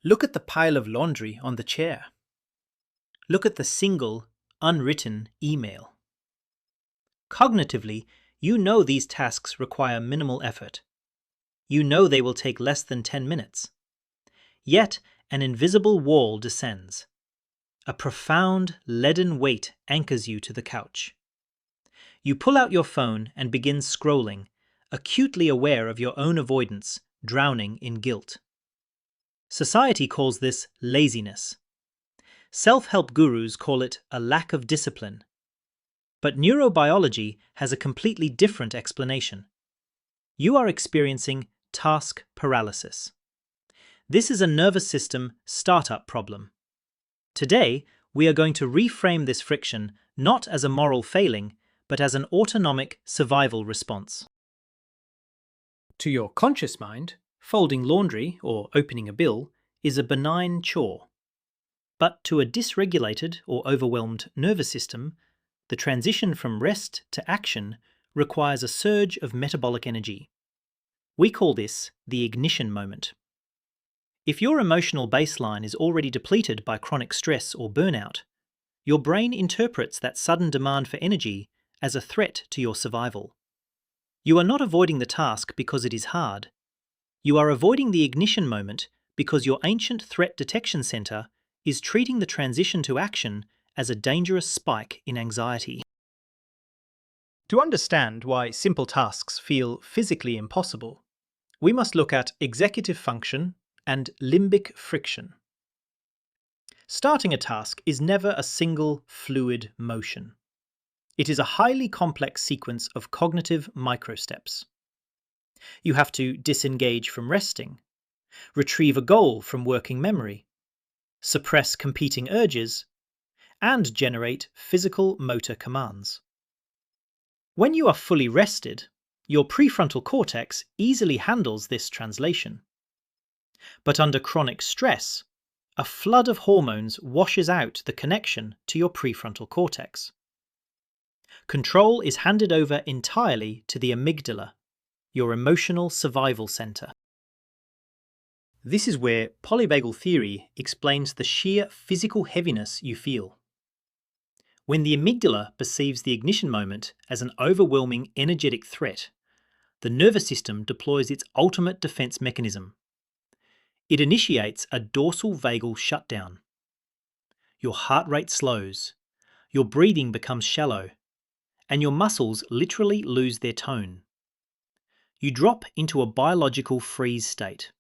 Look at the pile of laundry on the chair. Look at the single, unwritten email. Cognitively, you know these tasks require minimal effort. You know they will take less than 10 minutes. Yet, an invisible wall descends. A profound, leaden weight anchors you to the couch. You pull out your phone and begin scrolling, acutely aware of your own avoidance, drowning in guilt. Society calls this laziness. Self-help gurus call it a lack of discipline. But neurobiology has a completely different explanation. You are experiencing task paralysis. This is a nervous system startup problem. Today, we are going to reframe this friction not as a moral failing, but as an autonomic survival response. To your conscious mind, folding laundry or opening a bill is a benign chore. But to a dysregulated or overwhelmed nervous system, the transition from rest to action requires a surge of metabolic energy. We call this the ignition moment. If your emotional baseline is already depleted by chronic stress or burnout, your brain interprets that sudden demand for energy as a threat to your survival. You are not avoiding the task because it is hard. You are avoiding the ignition moment because your ancient threat detection center is treating the transition to action as a dangerous spike in anxiety. To understand why simple tasks feel physically impossible, we must look at executive function and limbic friction. Starting a task is never a single fluid motion. It is a highly complex sequence of cognitive microsteps. You have to disengage from resting, retrieve a goal from working memory, suppress competing urges, and generate physical motor commands. When you are fully rested, your prefrontal cortex easily handles this translation. But under chronic stress, a flood of hormones washes out the connection to your prefrontal cortex. Control is handed over entirely to the amygdala, your emotional survival center. This is where polyvagal theory explains the sheer physical heaviness you feel. When the amygdala perceives the ignition moment as an overwhelming energetic threat, the nervous system deploys its ultimate defense mechanism. It initiates a dorsal vagal shutdown. Your heart rate slows, your breathing becomes shallow, and your muscles literally lose their tone. You drop into a biological freeze state.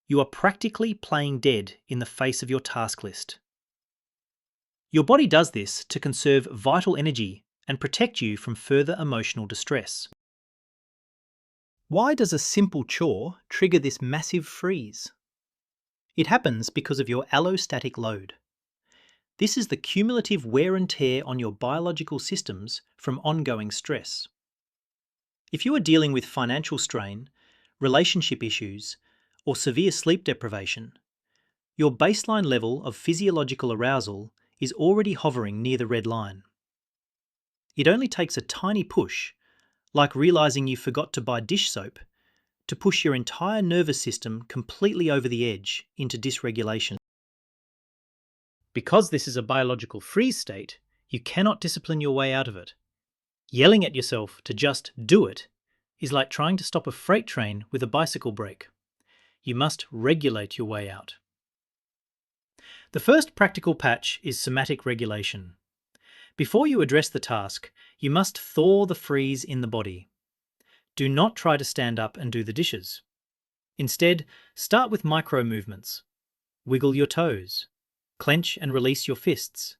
You are practically playing dead in the face of your task list. Your body does this to conserve vital energy and protect you from further emotional distress. Why does a simple chore trigger this massive freeze? It happens because of your allostatic load. This is the cumulative wear and tear on your biological systems from ongoing stress. If you are dealing with financial strain, relationship issues, or severe sleep deprivation, your baseline level of physiological arousal is already hovering near the red line. It only takes a tiny push, like realizing you forgot to buy dish soap, to push your entire nervous system completely over the edge into dysregulation. Because this is a biological freeze state, you cannot discipline your way out of it. Yelling at yourself to just do it is like trying to stop a freight train with a bicycle brake. You must regulate your way out. The first practical patch is somatic regulation. Before you address the task, you must thaw the freeze in the body. Do not try to stand up and do the dishes. Instead, start with micro movements. Wiggle your toes. Clench and release your fists.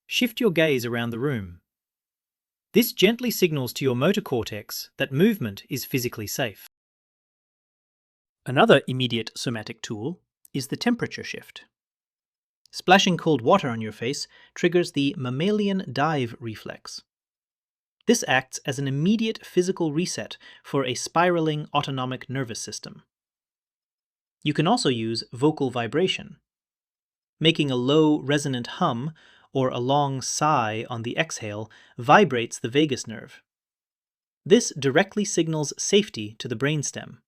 Shift your gaze around the room. This gently signals to your motor cortex that movement is physically safe. Another immediate somatic tool is the temperature shift. Splashing cold water on your face triggers the mammalian dive reflex. This acts as an immediate physical reset for a spiraling autonomic nervous system. You can also use vocal vibration. Making a low resonant hum or a long sigh on the exhale vibrates the vagus nerve. This directly signals safety to the brainstem.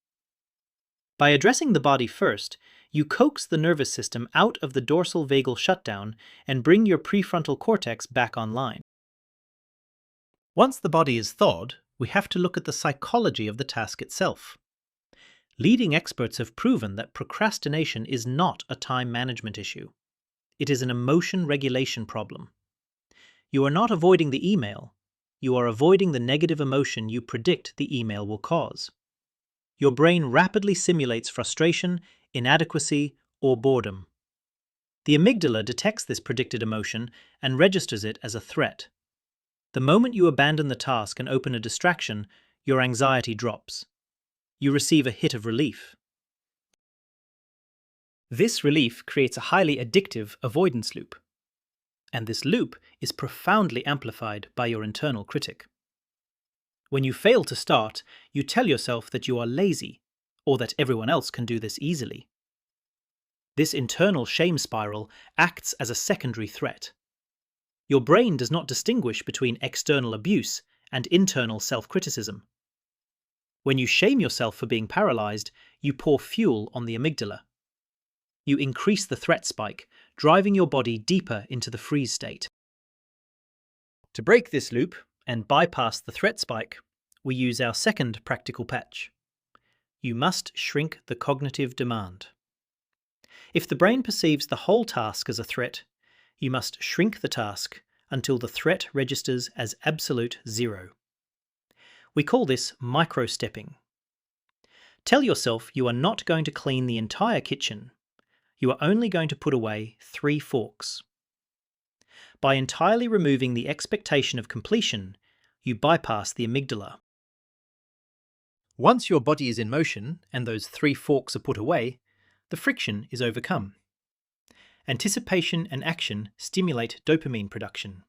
By addressing the body first, You coax the nervous system out of the dorsal vagal shutdown and bring your prefrontal cortex back online. Once the body is thawed, we have to look at the psychology of the task itself. Leading experts have proven that procrastination is not a time management issue. It is an emotion regulation problem. You are not avoiding the email. You are avoiding the negative emotion you predict the email will cause. Your brain rapidly simulates frustration, inadequacy, or boredom. The amygdala detects this predicted emotion and registers it as a threat. The moment you abandon the task and open a distraction, your anxiety drops. You receive a hit of relief. This relief creates a highly addictive avoidance loop. And this loop is profoundly amplified by your internal critic. When you fail to start, you tell yourself that you are lazy, or that everyone else can do this easily. This internal shame spiral acts as a secondary threat. Your brain does not distinguish between external abuse and internal self-criticism. When you shame yourself for being paralyzed, you pour fuel on the amygdala. You increase the threat spike, driving your body deeper into the freeze state. To break this loop and bypass the threat spike, we use our second practical patch. You must shrink the cognitive demand. If the brain perceives the whole task as a threat, you must shrink the task until the threat registers as absolute zero. We call this micro-stepping. Tell yourself you are not going to clean the entire kitchen. You are only going to put away 3 forks. By entirely removing the expectation of completion, you bypass the amygdala. Once your body is in motion and those 3 forks are put away, the friction is overcome. Anticipation and action stimulate dopamine production.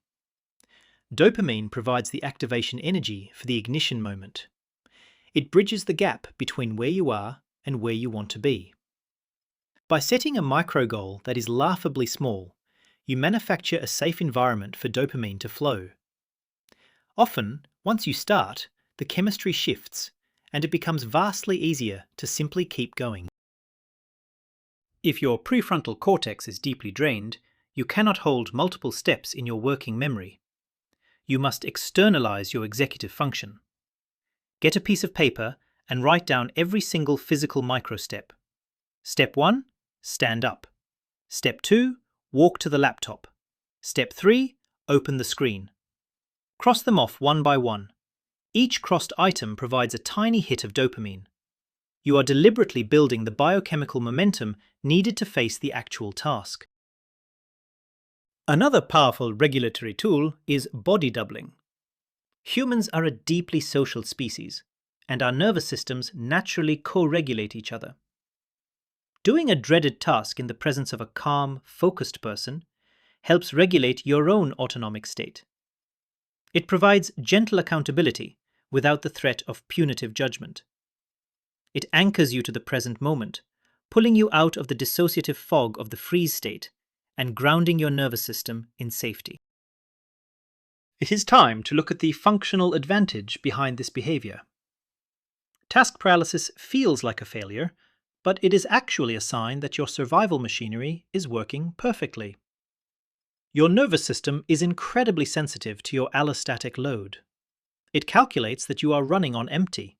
Dopamine provides the activation energy for the ignition moment. It bridges the gap between where you are and where you want to be. By setting a micro goal that is laughably small, you manufacture a safe environment for dopamine to flow. Often, once you start, the chemistry shifts, and it becomes vastly easier to simply keep going. If your prefrontal cortex is deeply drained, you cannot hold multiple steps in your working memory. You must externalize your executive function. Get a piece of paper and write down every single physical micro-step. Step 1, stand up. Step 2, walk to the laptop. Step 3, open the screen. Cross them off one by one. Each crossed item provides a tiny hit of dopamine. You are deliberately building the biochemical momentum needed to face the actual task. Another powerful regulatory tool is body doubling. Humans are a deeply social species, and our nervous systems naturally co-regulate each other. Doing a dreaded task in the presence of a calm, focused person helps regulate your own autonomic state. It provides gentle accountability without the threat of punitive judgment. It anchors you to the present moment, pulling you out of the dissociative fog of the freeze state and grounding your nervous system in safety. It is time to look at the functional advantage behind this behavior. Task paralysis feels like a failure, but it is actually a sign that your survival machinery is working perfectly. Your nervous system is incredibly sensitive to your allostatic load. It calculates that you are running on empty.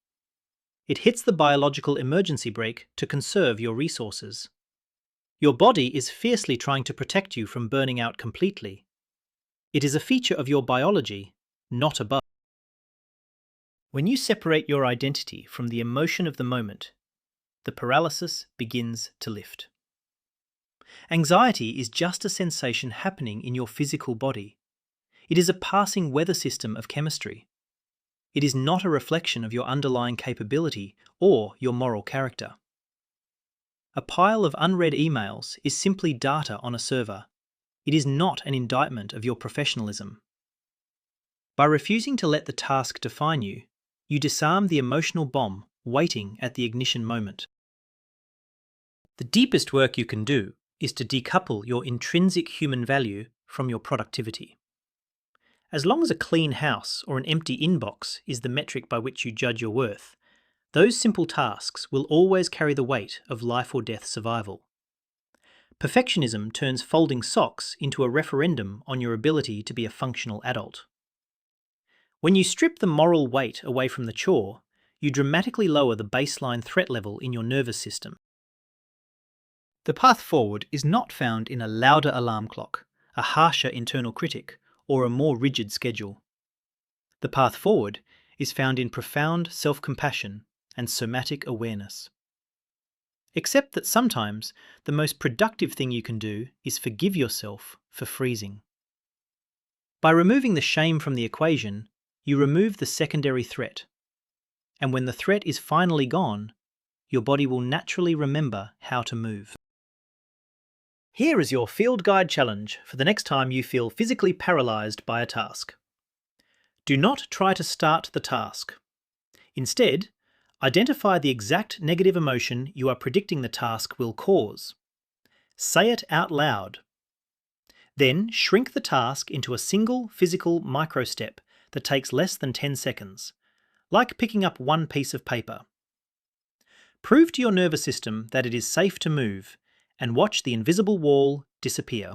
It hits the biological emergency brake to conserve your resources. Your body is fiercely trying to protect you from burning out completely. It is a feature of your biology, not a bug. When you separate your identity from the emotion of the moment, the paralysis begins to lift. Anxiety is just a sensation happening in your physical body. It is a passing weather system of chemistry. It is not a reflection of your underlying capability or your moral character. A pile of unread emails is simply data on a server. It is not an indictment of your professionalism. By refusing to let the task define you, you disarm the emotional bomb waiting at the ignition moment. The deepest work you can do is to decouple your intrinsic human value from your productivity. As long as a clean house or an empty inbox is the metric by which you judge your worth, those simple tasks will always carry the weight of life or death survival. Perfectionism turns folding socks into a referendum on your ability to be a functional adult. When you strip the moral weight away from the chore, you dramatically lower the baseline threat level in your nervous system. The path forward is not found in a louder alarm clock, a harsher internal critic, or a more rigid schedule. The path forward is found in profound self-compassion and somatic awareness. Except that sometimes the most productive thing you can do is forgive yourself for freezing. By removing the shame from the equation, you remove the secondary threat. And when the threat is finally gone, your body will naturally remember how to move. Here is your field guide challenge for the next time you feel physically paralyzed by a task. Do not try to start the task. Instead, identify the exact negative emotion you are predicting the task will cause. Say it out loud. Then shrink the task into a single physical micro-step that takes less than 10 seconds, like picking up one piece of paper. Prove to your nervous system that it is safe to move and watch the invisible wall disappear.